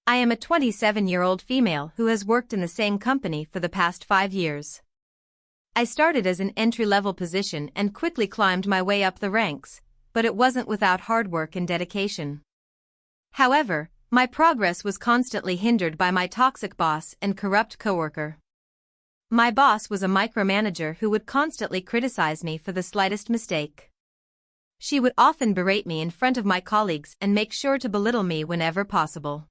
I am a 27-year-old female who has worked in the same company for the past 5 years. I started as an entry-level position and quickly climbed my way up the ranks, but it wasn't without hard work and dedication. However, my progress was constantly hindered by my toxic boss and corrupt coworker. My boss was a micromanager who would constantly criticize me for the slightest mistake. She would often berate me in front of my colleagues and make sure to belittle me whenever possible.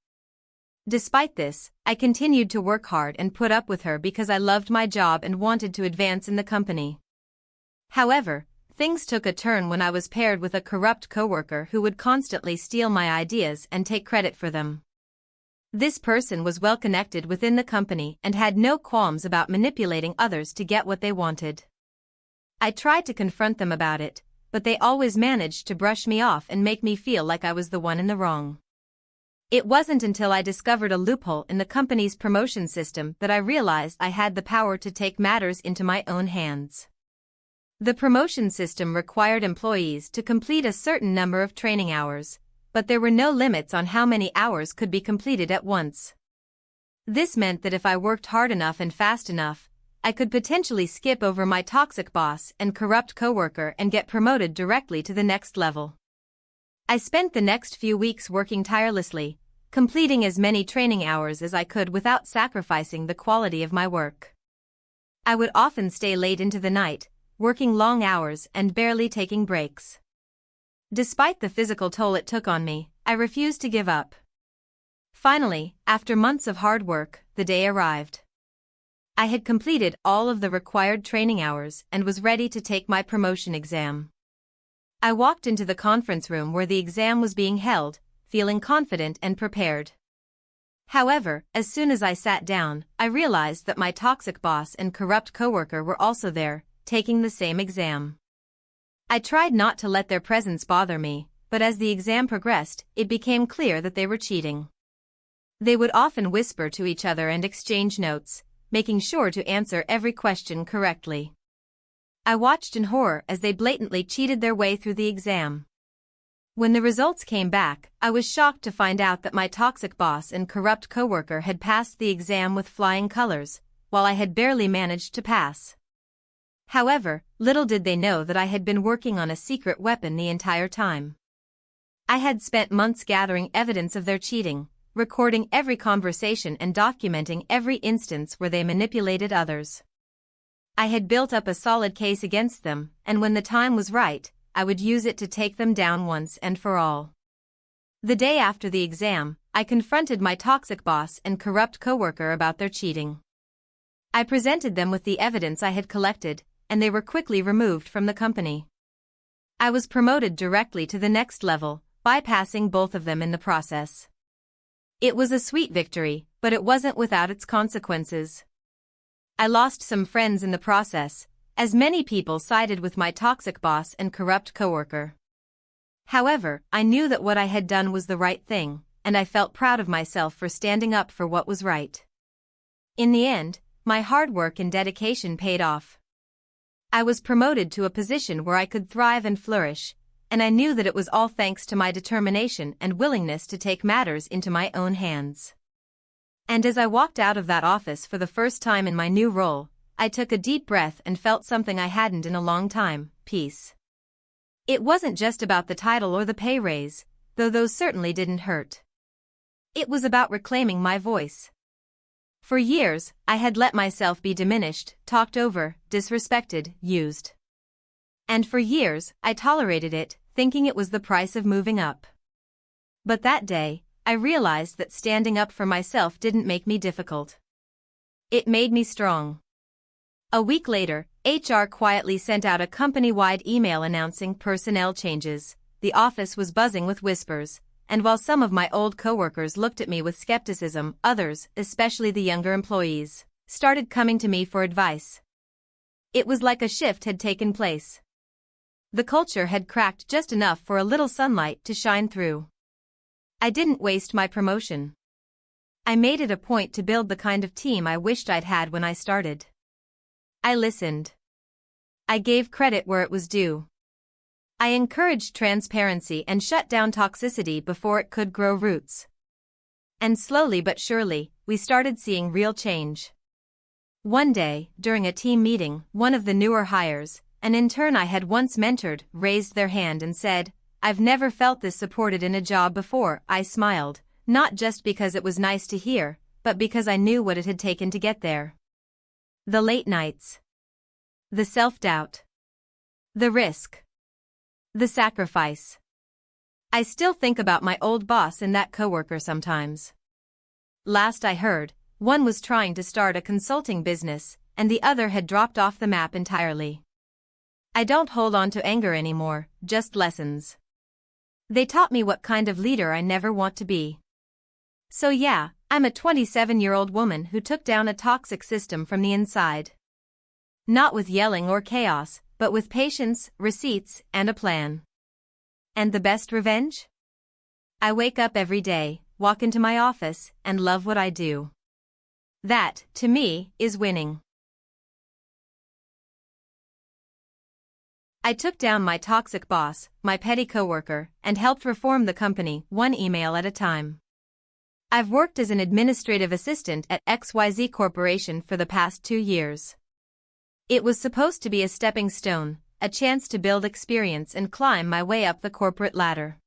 Despite this, I continued to work hard and put up with her because I loved my job and wanted to advance in the company. However, things took a turn when I was paired with a corrupt coworker who would constantly steal my ideas and take credit for them. This person was well connected within the company and had no qualms about manipulating others to get what they wanted. I tried to confront them about it, but they always managed to brush me off and make me feel like I was the one in the wrong. It wasn't until I discovered a loophole in the company's promotion system that I realized I had the power to take matters into my own hands. The promotion system required employees to complete a certain number of training hours, but there were no limits on how many hours could be completed at once. This meant that if I worked hard enough and fast enough, I could potentially skip over my toxic boss and corrupt coworker and get promoted directly to the next level. I spent the next few weeks working tirelessly, completing as many training hours as I could without sacrificing the quality of my work. I would often stay late into the night, working long hours and barely taking breaks. Despite the physical toll it took on me, I refused to give up. Finally, after months of hard work, the day arrived. I had completed all of the required training hours and was ready to take my promotion exam. I walked into the conference room where the exam was being held, feeling confident and prepared. However, as soon as I sat down, I realized that my toxic boss and corrupt coworker were also there, taking the same exam. I tried not to let their presence bother me, but as the exam progressed, it became clear that they were cheating. They would often whisper to each other and exchange notes, making sure to answer every question correctly. I watched in horror as they blatantly cheated their way through the exam. When the results came back, I was shocked to find out that my toxic boss and corrupt coworker had passed the exam with flying colors, while I had barely managed to pass. However, little did they know that I had been working on a secret weapon the entire time. I had spent months gathering evidence of their cheating, recording every conversation and documenting every instance where they manipulated others. I had built up a solid case against them, and when the time was right, I would use it to take them down once and for all. The day after the exam, I confronted my toxic boss and corrupt coworker about their cheating. I presented them with the evidence I had collected, and they were quickly removed from the company. I was promoted directly to the next level, bypassing both of them in the process. It was a sweet victory, but it wasn't without its consequences. I lost some friends in the process, as many people sided with my toxic boss and corrupt coworker. However, I knew that what I had done was the right thing, and I felt proud of myself for standing up for what was right. In the end, my hard work and dedication paid off. I was promoted to a position where I could thrive and flourish, and I knew that it was all thanks to my determination and willingness to take matters into my own hands. And as I walked out of that office for the first time in my new role, I took a deep breath and felt something I hadn't in a long time: peace. It wasn't just about the title or the pay raise, though those certainly didn't hurt. It was about reclaiming my voice. For years, I had let myself be diminished, talked over, disrespected, used. And for years, I tolerated it, thinking it was the price of moving up. But that day, I realized that standing up for myself didn't make me difficult. It made me strong. A week later, HR quietly sent out a company-wide email announcing personnel changes. The office was buzzing with whispers, and while some of my old coworkers looked at me with skepticism, others, especially the younger employees, started coming to me for advice. It was like a shift had taken place. The culture had cracked just enough for a little sunlight to shine through. I didn't waste my promotion. I made it a point to build the kind of team I wished I'd had when I started. I listened. I gave credit where it was due. I encouraged transparency and shut down toxicity before it could grow roots. And slowly but surely, we started seeing real change. One day, during a team meeting, one of the newer hires, an intern I had once mentored, raised their hand and said, "I've never felt this supported in a job before." I smiled, not just because it was nice to hear, but because I knew what it had taken to get there. The late nights. The self-doubt. The risk. The sacrifice. I still think about my old boss and that coworker sometimes. Last I heard, one was trying to start a consulting business, and the other had dropped off the map entirely. I don't hold on to anger anymore, just lessons. They taught me what kind of leader I never want to be. So yeah, I'm a 27-year-old woman who took down a toxic system from the inside. Not with yelling or chaos, but with patience, receipts, and a plan. And the best revenge? I wake up every day, walk into my office, and love what I do. That, to me, is winning. I took down my toxic boss, my petty coworker, and helped reform the company, one email at a time. I've worked as an administrative assistant at XYZ Corporation for the past 2 years. It was supposed to be a stepping stone, a chance to build experience and climb my way up the corporate ladder.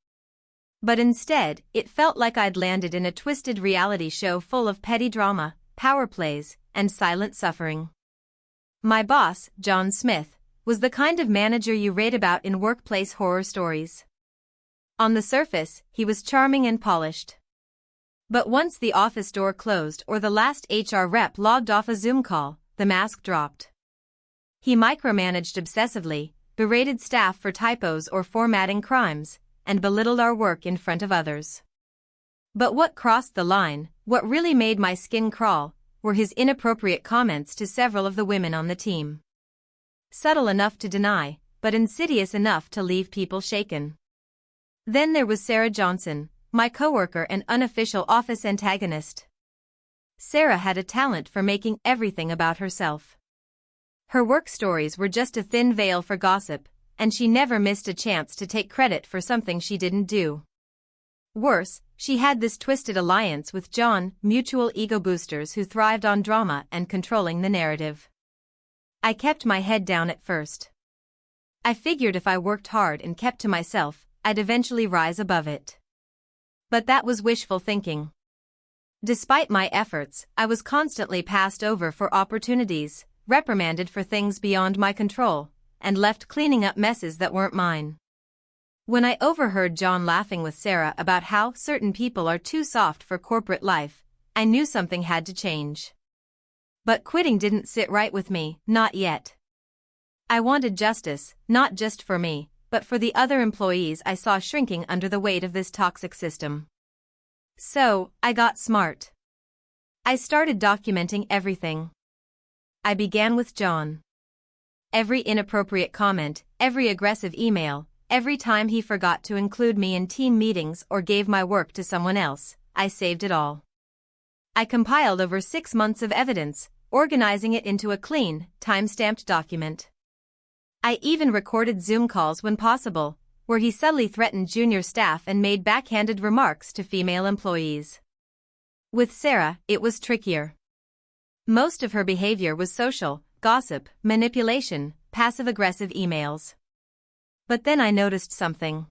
But instead, it felt like I'd landed in a twisted reality show full of petty drama, power plays, and silent suffering. My boss, John Smith, was the kind of manager you read about in workplace horror stories. On the surface, he was charming and polished. But once the office door closed or the last HR rep logged off a Zoom call, the mask dropped. He micromanaged obsessively, berated staff for typos or formatting crimes, and belittled our work in front of others. But what crossed the line, what really made my skin crawl, were his inappropriate comments to several of the women on the team. Subtle enough to deny, but insidious enough to leave people shaken. Then there was Sarah Johnson, my coworker and unofficial office antagonist. Sarah had a talent for making everything about herself. Her work stories were just a thin veil for gossip, and she never missed a chance to take credit for something she didn't do. Worse, she had this twisted alliance with John, mutual ego boosters who thrived on drama and controlling the narrative. I kept my head down at first. I figured if I worked hard and kept to myself, I'd eventually rise above it. But that was wishful thinking. Despite my efforts, I was constantly passed over for opportunities, reprimanded for things beyond my control, and left cleaning up messes that weren't mine. When I overheard John laughing with Sarah about how certain people are too soft for corporate life, I knew something had to change. But quitting didn't sit right with me, not yet. I wanted justice, not just for me, but for the other employees I saw shrinking under the weight of this toxic system. So, I got smart. I started documenting everything. I began with John. Every inappropriate comment, every aggressive email, every time he forgot to include me in team meetings or gave my work to someone else, I saved it all. I compiled over 6 months of evidence, organizing it into a clean, time-stamped document. I even recorded Zoom calls when possible, where he subtly threatened junior staff and made backhanded remarks to female employees. With Sarah, it was trickier. Most of her behavior was social, gossip, manipulation, passive-aggressive emails. But then I noticed something.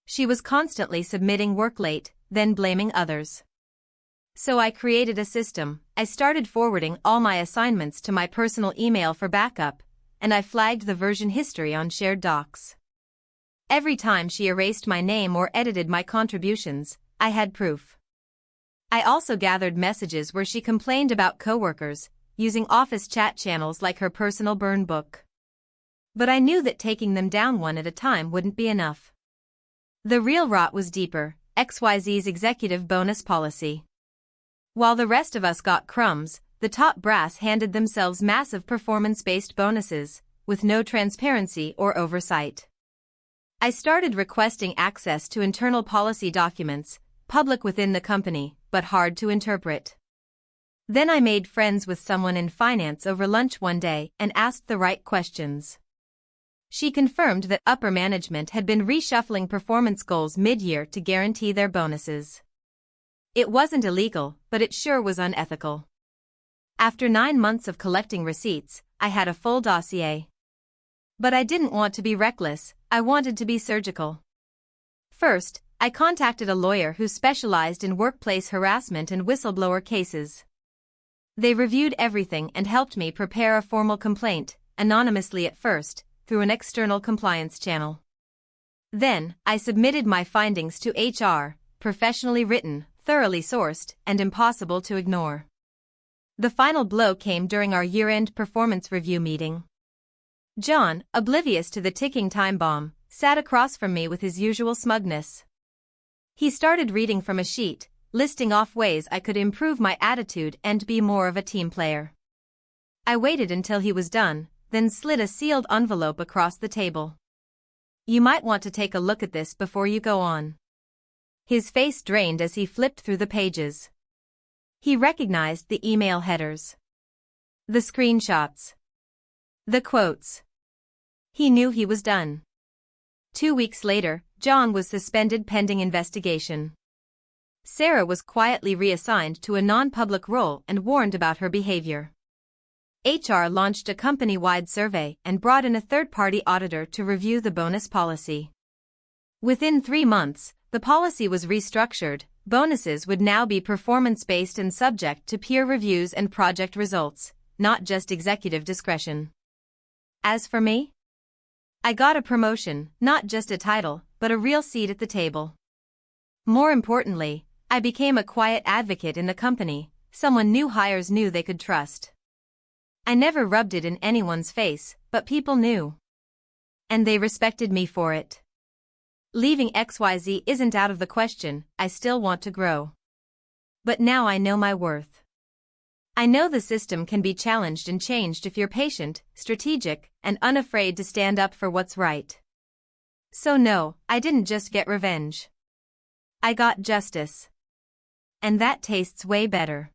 She was constantly submitting work late, then blaming others. So I created a system. I started forwarding all my assignments to my personal email for backup, and I flagged the version history on shared docs. Every time she erased my name or edited my contributions, I had proof. I also gathered messages where she complained about coworkers, using office chat channels like her personal burn book. But I knew that taking them down one at a time wouldn't be enough. The real rot was deeper, XYZ's executive bonus policy. While the rest of us got crumbs, the top brass handed themselves massive performance-based bonuses, with no transparency or oversight. I started requesting access to internal policy documents, public within the company, but hard to interpret. Then I made friends with someone in finance over lunch one day and asked the right questions. She confirmed that upper management had been reshuffling performance goals mid-year to guarantee their bonuses. It wasn't illegal, but it sure was unethical. After 9 months of collecting receipts, I had a full dossier. But I didn't want to be reckless, I wanted to be surgical. First, I contacted a lawyer who specialized in workplace harassment and whistleblower cases. They reviewed everything and helped me prepare a formal complaint, anonymously at first, through an external compliance channel. Then, I submitted my findings to HR, professionally written, thoroughly sourced, and impossible to ignore. The final blow came during our year-end performance review meeting. John, oblivious to the ticking time bomb, sat across from me with his usual smugness. He started reading from a sheet, listing off ways I could improve my attitude and be more of a team player. I waited until he was done, then slid a sealed envelope across the table. You might want to take a look at this before you go on. His face drained as he flipped through the pages. He recognized the email headers, the screenshots, the quotes. He knew he was done. 2 weeks later, John was suspended pending investigation. Sarah was quietly reassigned to a non-public role and warned about her behavior. HR launched a company-wide survey and brought in a third-party auditor to review the bonus policy. Within 3 months, the policy was restructured. Bonuses would now be performance-based and subject to peer reviews and project results, not just executive discretion. As for me, I got a promotion, not just a title, but a real seat at the table. More importantly, I became a quiet advocate in the company, someone new hires knew they could trust. I never rubbed it in anyone's face, but people knew. And they respected me for it. Leaving XYZ isn't out of the question, I still want to grow. But now I know my worth. I know the system can be challenged and changed if you're patient, strategic, and unafraid to stand up for what's right. So no, I didn't just get revenge. I got justice. And that tastes way better.